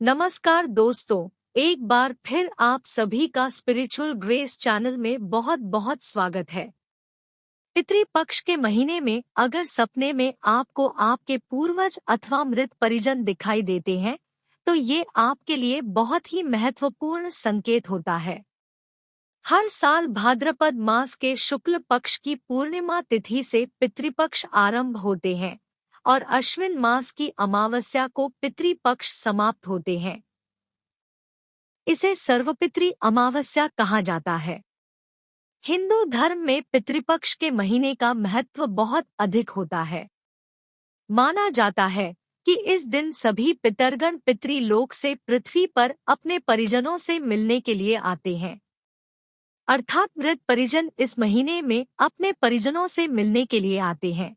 नमस्कार दोस्तों, एक बार फिर आप सभी का स्पिरिचुअल ग्रेस चैनल में बहुत बहुत स्वागत है। पितृपक्ष के महीने में अगर सपने में आपको आपके पूर्वज अथवा मृत परिजन दिखाई देते हैं, तो ये आपके लिए बहुत ही महत्वपूर्ण संकेत होता है। हर साल भाद्रपद मास के शुक्ल पक्ष की पूर्णिमा तिथि से पितृपक्ष आरंभ होते हैं और अश्विन मास की अमावस्या को पितृपक्ष समाप्त होते हैं। इसे सर्वपितृ अमावस्या कहा जाता है। हिंदू धर्म में पितृपक्ष के महीने का महत्व बहुत अधिक होता है। माना जाता है कि इस दिन सभी पितरगण पितृलोक से पृथ्वी पर अपने परिजनों से मिलने के लिए आते हैं। अर्थात मृत परिजन इस महीने में अपने परिजनों से मिलने के लिए आते हैं।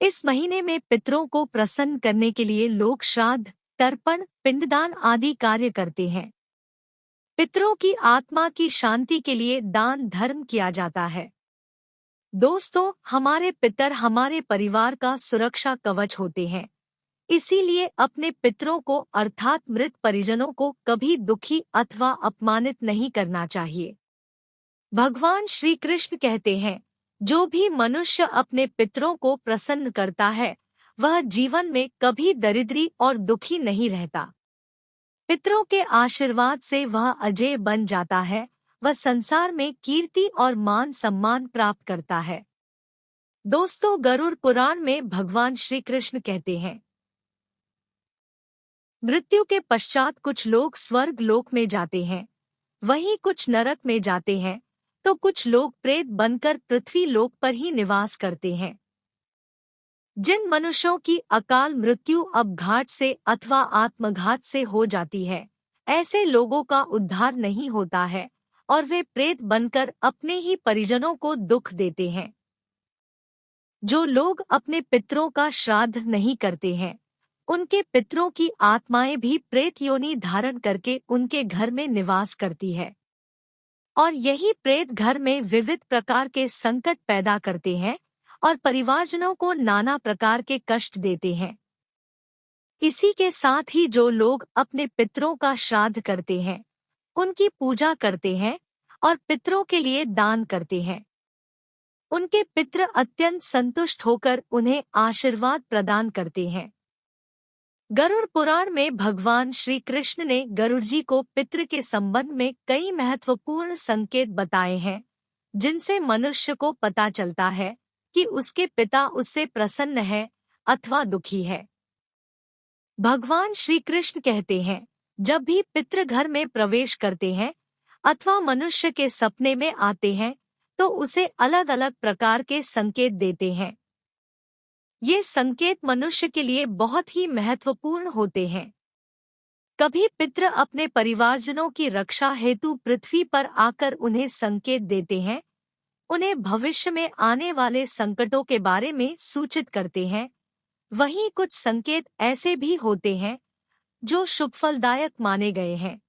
इस महीने में पितरों को प्रसन्न करने के लिए लोग श्राद्ध, तर्पण, पिंडदान आदि कार्य करते हैं। पितरों की आत्मा की शांति के लिए दान धर्म किया जाता है। दोस्तों, हमारे पितर हमारे परिवार का सुरक्षा कवच होते हैं। इसीलिए अपने पितरों को अर्थात मृत परिजनों को कभी दुखी अथवा अपमानित नहीं करना चाहिए। भगवान श्री कृष्ण कहते हैं, जो भी मनुष्य अपने पितरों को प्रसन्न करता है, वह जीवन में कभी दरिद्री और दुखी नहीं रहता। पितरों के आशीर्वाद से वह अजय बन जाता है, वह संसार में कीर्ति और मान सम्मान प्राप्त करता है। दोस्तों, गरुड़ पुराण में भगवान श्री कृष्ण कहते हैं, मृत्यु के पश्चात कुछ लोग स्वर्ग लोक में जाते हैं, वहीं कुछ नरक में जाते हैं, तो कुछ लोग प्रेत बनकर पृथ्वी लोक पर ही निवास करते हैं। जिन मनुष्यों की अकाल मृत्यु अपघात से अथवा आत्मघात से हो जाती है, ऐसे लोगों का उद्धार नहीं होता है और वे प्रेत बनकर अपने ही परिजनों को दुख देते हैं। जो लोग अपने पितरों का श्राद्ध नहीं करते हैं, उनके पितरों की आत्माएं भी प्रेत योनि धारण करके उनके घर में निवास करती है और यही प्रेत घर में विविध प्रकार के संकट पैदा करते हैं और परिवारजनों को नाना प्रकार के कष्ट देते हैं। इसी के साथ ही जो लोग अपने पितरों का श्राद्ध करते हैं, उनकी पूजा करते हैं और पितरों के लिए दान करते हैं, उनके पितृ अत्यंत संतुष्ट होकर उन्हें आशीर्वाद प्रदान करते हैं। गरुड़ पुराण में भगवान श्री कृष्ण ने गरुड़ जी को पितृ के संबंध में कई महत्वपूर्ण संकेत बताए हैं, जिनसे मनुष्य को पता चलता है कि उसके पिता उससे प्रसन्न है अथवा दुखी है। भगवान श्री कृष्ण कहते हैं, जब भी पितृ घर में प्रवेश करते हैं अथवा मनुष्य के सपने में आते हैं, तो उसे अलग अलग प्रकार के संकेत देते हैं। ये संकेत मनुष्य के लिए बहुत ही महत्वपूर्ण होते हैं। कभी पितृ अपने परिवारजनों की रक्षा हेतु पृथ्वी पर आकर उन्हें संकेत देते हैं, उन्हें भविष्य में आने वाले संकटों के बारे में सूचित करते हैं। वहीं कुछ संकेत ऐसे भी होते हैं जो शुभ फलदायक माने गए हैं।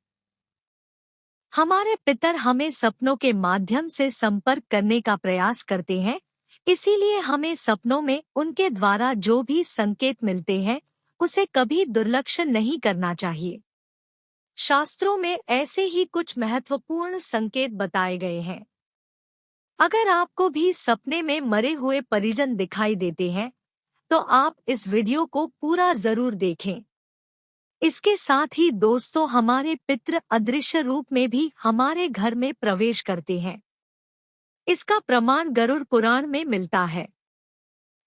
हमारे पितर हमें सपनों के माध्यम से संपर्क करने का प्रयास करते हैं, इसीलिए हमें सपनों में उनके द्वारा जो भी संकेत मिलते हैं, उसे कभी दुर्लक्ष्य नहीं करना चाहिए। शास्त्रों में ऐसे ही कुछ महत्वपूर्ण संकेत बताए गए हैं। अगर आपको भी सपने में मरे हुए परिजन दिखाई देते हैं, तो आप इस वीडियो को पूरा जरूर देखें। इसके साथ ही दोस्तों, हमारे पितृ अदृश्य रूप में भी हमारे घर में प्रवेश करते हैं। इसका प्रमाण गरुड़ पुराण में मिलता है।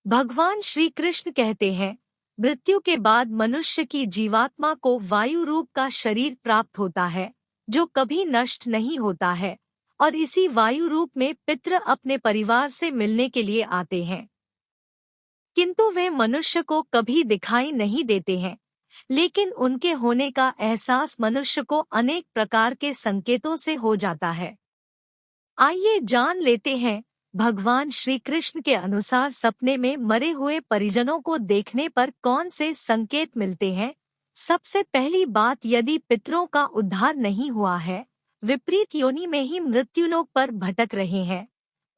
भगवान श्री कृष्ण कहते हैं, मृत्यु के बाद मनुष्य की जीवात्मा को वायु रूप का शरीर प्राप्त होता है, जो कभी नष्ट नहीं होता है, और इसी वायु रूप में पितृ अपने परिवार से मिलने के लिए आते हैं। किंतु वे मनुष्य को कभी दिखाई नहीं देते हैं, लेकिन उनके होने का एहसास मनुष्य को अनेक प्रकार के संकेतों से हो जाता है। आइए जान लेते हैं, भगवान श्री कृष्ण के अनुसार सपने में मरे हुए परिजनों को देखने पर कौन से संकेत मिलते हैं। सबसे पहली बात, यदि पितरों का उद्धार नहीं हुआ है, विपरीत योनि में ही मृत्युलोक पर भटक रहे हैं,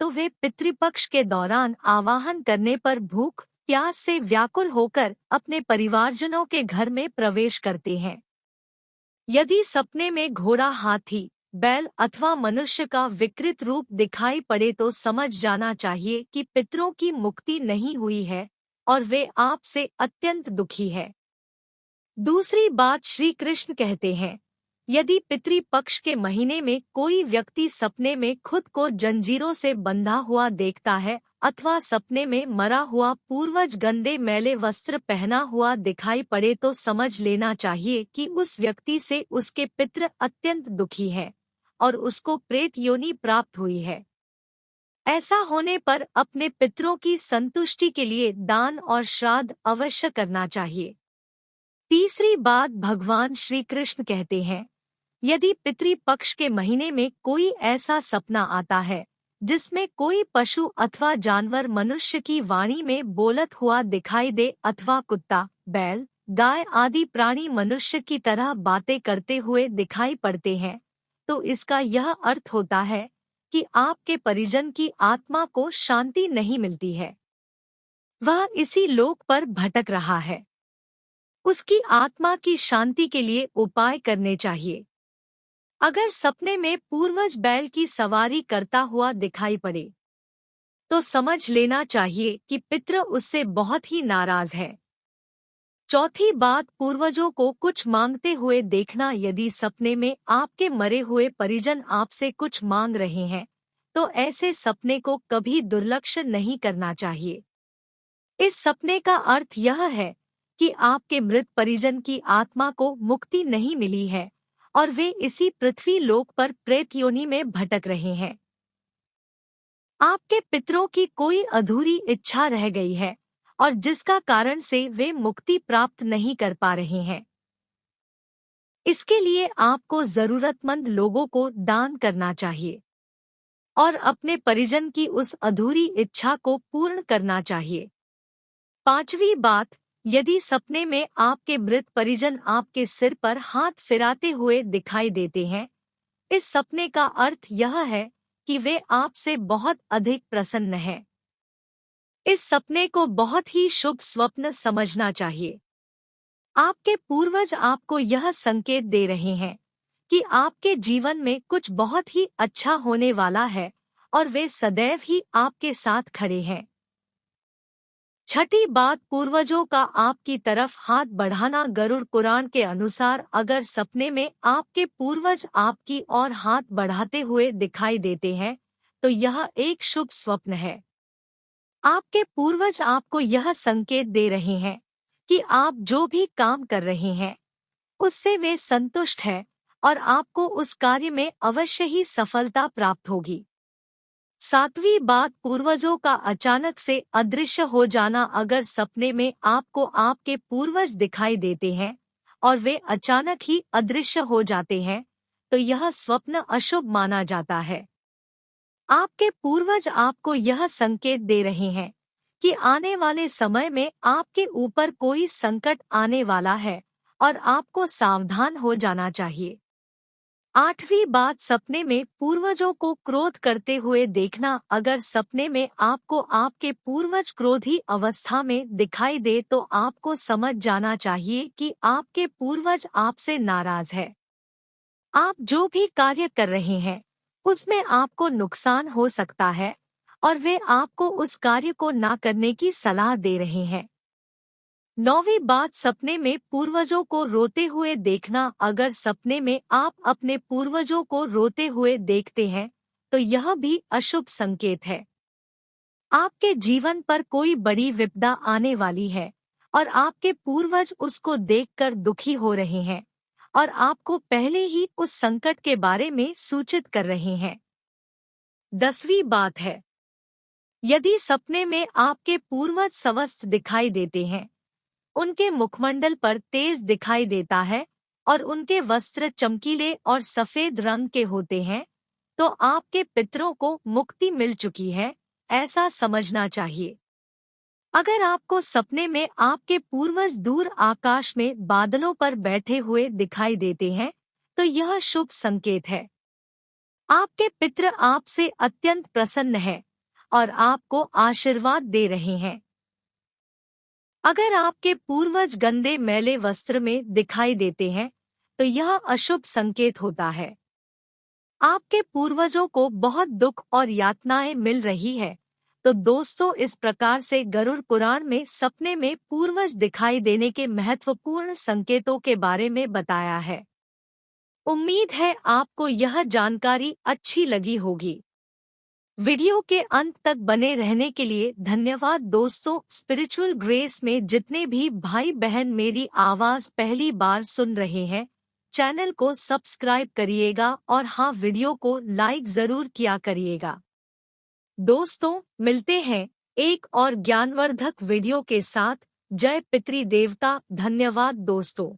तो वे पितृपक्ष के दौरान आवाहन करने पर भूख, प्यास से व्याकुल होकर अपने परिवारजनों के घर में प्रवेश करते हैं। यदि सपने में घोड़ा, हाथी, बैल अथवा मनुष्य का विकृत रूप दिखाई पड़े तो समझ जाना चाहिए कि पितरों की मुक्ति नहीं हुई है और वे आपसे अत्यंत दुखी है। दूसरी बात श्री कृष्ण कहते हैं, यदि पितृपक्ष के महीने में कोई व्यक्ति सपने में खुद को जंजीरों से बंधा हुआ देखता है अथवा सपने में मरा हुआ पूर्वज गंदे मैले वस्त्र पहना हुआ दिखाई पड़े तो समझ लेना चाहिए कि उस व्यक्ति से उसके पितृ अत्यंत दुखी है और उसको प्रेत योनि प्राप्त हुई है। ऐसा होने पर अपने पितरों की संतुष्टि के लिए दान और श्राद्ध अवश्य करना चाहिए। तीसरी बात भगवान श्री कृष्ण कहते हैं, यदि पितृपक्ष के महीने में कोई ऐसा सपना आता है जिसमें कोई पशु अथवा जानवर मनुष्य की वाणी में बोलत हुआ दिखाई दे अथवा कुत्ता, बैल, गाय आदि प्राणी मनुष्य की तरह बातें करते हुए दिखाई पड़ते हैं, तो इसका यह अर्थ होता है कि आपके परिजन की आत्मा को शांति नहीं मिलती है, वह इसी लोक पर भटक रहा है। उसकी आत्मा की शांति के लिए उपाय करने चाहिए। अगर सपने में पूर्वज बैल की सवारी करता हुआ दिखाई पड़े तो समझ लेना चाहिए कि पितृ उससे बहुत ही नाराज है। चौथी बात, पूर्वजों को कुछ मांगते हुए देखना। यदि सपने में आपके मरे हुए परिजन आपसे कुछ मांग रहे हैं तो ऐसे सपने को कभी दुर्लक्ष्य नहीं करना चाहिए। इस सपने का अर्थ यह है कि आपके मृत परिजन की आत्मा को मुक्ति नहीं मिली है और वे इसी पृथ्वी लोक पर प्रेत योनि में भटक रहे हैं। आपके पितरों की कोई अधूरी इच्छा रह गई है और जिसका कारण से वे मुक्ति प्राप्त नहीं कर पा रहे हैं। इसके लिए आपको जरूरतमंद लोगों को दान करना चाहिए और अपने परिजन की उस अधूरी इच्छा को पूर्ण करना चाहिए। पांचवी बात, यदि सपने में आपके मृत परिजन आपके सिर पर हाथ फिराते हुए दिखाई देते हैं, इस सपने का अर्थ यह है कि वे आपसे बहुत अधिक प्रसन्न हैं। इस सपने को बहुत ही शुभ स्वप्न समझना चाहिए। आपके पूर्वज आपको यह संकेत दे रहे हैं कि आपके जीवन में कुछ बहुत ही अच्छा होने वाला है और वे सदैव ही आपके साथ खड़े हैं। छठी बात, पूर्वजों का आपकी तरफ हाथ बढ़ाना। गरुड़ पुराण के अनुसार अगर सपने में आपके पूर्वज आपकी ओर हाथ बढ़ाते हुए दिखाई देते हैं तो यह एक शुभ स्वप्न है। आपके पूर्वज आपको यह संकेत दे रहे हैं कि आप जो भी काम कर रहे हैं उससे वे संतुष्ट हैं और आपको उस कार्य में अवश्य ही सफलता प्राप्त होगी। सातवीं बात, पूर्वजों का अचानक से अदृश्य हो जाना। अगर सपने में आपको आपके पूर्वज दिखाई देते हैं और वे अचानक ही अदृश्य हो जाते हैं तो यह स्वप्न अशुभ माना जाता है। आपके पूर्वज आपको यह संकेत दे रहे हैं कि आने वाले समय में आपके ऊपर कोई संकट आने वाला है और आपको सावधान हो जाना चाहिए। आठवीं बात, सपने में पूर्वजों को क्रोध करते हुए देखना। अगर सपने में आपको आपके पूर्वज क्रोधी अवस्था में दिखाई दे तो आपको समझ जाना चाहिए कि आपके पूर्वज आपसे नाराज है। आप जो भी कार्य कर रहे हैं उसमें आपको नुकसान हो सकता है और वे आपको उस कार्य को ना करने की सलाह दे रहे हैं। नौवीं बात, सपने में पूर्वजों को रोते हुए देखना। अगर सपने में आप अपने पूर्वजों को रोते हुए देखते हैं तो यह भी अशुभ संकेत है। आपके जीवन पर कोई बड़ी विपदा आने वाली है और आपके पूर्वज उसको देखकर दुखी हो रहे हैं और आपको पहले ही उस संकट के बारे में सूचित कर रहे हैं। 10वीं बात है, यदि सपने में आपके पूर्वज स्वस्थ दिखाई देते हैं, उनके मुखमंडल पर तेज दिखाई देता है और उनके वस्त्र चमकीले और सफेद रंग के होते हैं तो आपके पितरों को मुक्ति मिल चुकी है, ऐसा समझना चाहिए। अगर आपको सपने में आपके पूर्वज दूर आकाश में बादलों पर बैठे हुए दिखाई देते हैं तो यह शुभ संकेत है। आपके पितृ आपसे अत्यंत प्रसन्न है और आपको आशीर्वाद दे रहे हैं। अगर आपके पूर्वज गंदे मैले वस्त्र में दिखाई देते हैं तो यह अशुभ संकेत होता है। आपके पूर्वजों को बहुत दुख और यातनाएं मिल रही है। तो दोस्तों, इस प्रकार से गरुड़ पुराण में सपने में पूर्वज दिखाई देने के महत्वपूर्ण संकेतों के बारे में बताया है। उम्मीद है आपको यह जानकारी अच्छी लगी होगी। वीडियो के अंत तक बने रहने के लिए धन्यवाद दोस्तों। स्पिरिचुअल ग्रेस में जितने भी भाई बहन मेरी आवाज पहली बार सुन रहे हैं, चैनल को सब्सक्राइब करिएगा और हाँ, वीडियो को लाइक जरूर किया करिएगा। दोस्तों, मिलते हैं एक और ज्ञानवर्धक वीडियो के साथ। जय पितृ देवता। धन्यवाद दोस्तों।